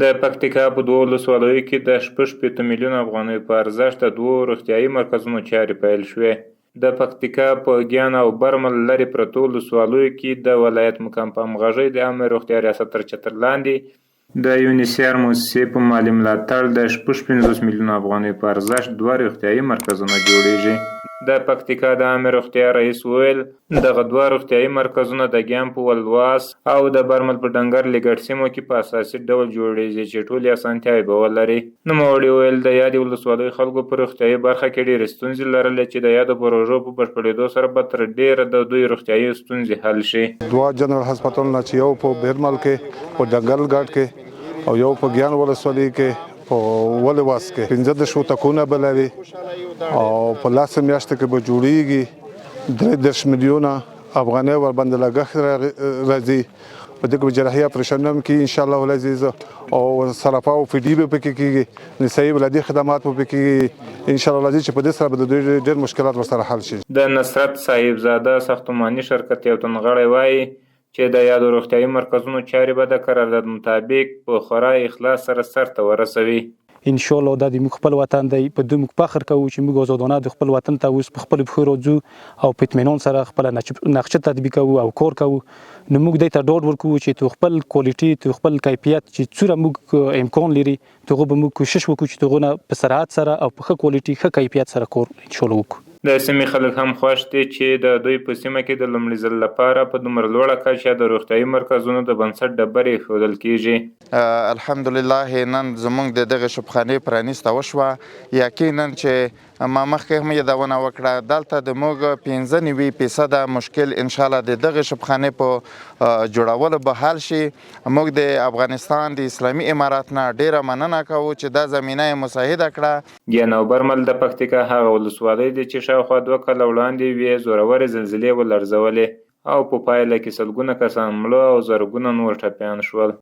د پکتیکا په 2 ولسوالیو کې د 6.8 میلیونه افغانیو په ارزښت د 2 روغتیايي مرکزونو چارې پیل شوې. د پکتیکا په ګیان او برمل لرې پرتو ولسوالیو کې د ولایت مقام په همغږۍ د عامه روغتیا ریاست تر چتر لاندې د یونیسیار موسسې په مالي ملاتړ د 56 میلیونه افغانیو په ارزښت 2 روغتیايي مرکزونه جوړیږي. د پکتیکا د عامه روغتیا رئیس وویل دغه 2 روغتیايي مرکزونه د ګیان په ولواس او د برمل په ډنګر لګړ سیمو کې په اساسي ډول جوړیږي چې ټولې اسانتیاوې به ولري. نوموړي وویل د یادې ولسوالیو خلکو په روغتیايي برخه کې ډېرې ستونزې لرلې چې د یادو پروژو په بشپړېدو سره به تر ډېره د دوی روغتیايي ستونزې حل شي. 2 جنرال هسپتالونه چې یو په بیرمل کې په ډنګر ګاټ کې او یو په ګیان ولسوالۍ کې په ولواس کې 15 تکونه به لري او په لاس میاشت کې به جوړیږي 30 میلیونه افغانۍ ورباندې لګښت راځي. په دې کې جراحي اپریشن هم کې ان شاء الله العزیز او صرافه او فیډي به پکې کېږي نسایي ولادي خدمات به پکې کېږي ان شاء الله العزیز چې په دې سره به د ډېر مشکلات ورسره حل شي. د نصرت صاحبزاده ساختماني شرکت یو تنغړی وایي چې د یادو روغتیايي مرکزونو چارې به د قرارداد مطابق په خورا اخلاص سره سرته ورسوي. ان شاء الله دا د موږ خپل وطن دی په دوی موږ فخر کوو چې موږ آزادانه د خپل وطن ته اوس په خپل پښو راځو او په اطمینان سره خپل نقشه تطبیق کوو او کار کوو. نو موږ دې ته ډاډ ورکوو چې تو خپل کوالټي تو خپل کیفیت چې څومره موږ امکان لري توغه به موږ کوشش وکړو چې توغه په سرعت سره او په ښه کوالټي ښه کیفیت سره کار ان شاء الله وکړو. د سیمې خلک هم خوښ دي چې د دوی په سیمه کې د لومړي ځل لپاره په دومره لوړه کچه د روغتیايي مرکزونو د بنسټ ډبرې ایښودل کیږي. الحمدلله نن زموږ د دغه شبخانې پرانیسته وشوه. یقینا چې ما مخکې هم یادونه وکړه دلته د موږ 95% مشکل ان شاء الله د دغه شبخانې په جوړولو به حل شي. موږ د افغانستان د اسلامي امارات نه ډیره مننه کوو چې دا زمینه مساعده کړه. ګیان او برمل د پکتیکا هغه ولسوالۍ دي چې شاوخوا 2 کاله وړاندې وې زورورې زلزلې ولړزولې او په پایله کې سلګونه کسان مړه او زرګونه نور ټپیان شول.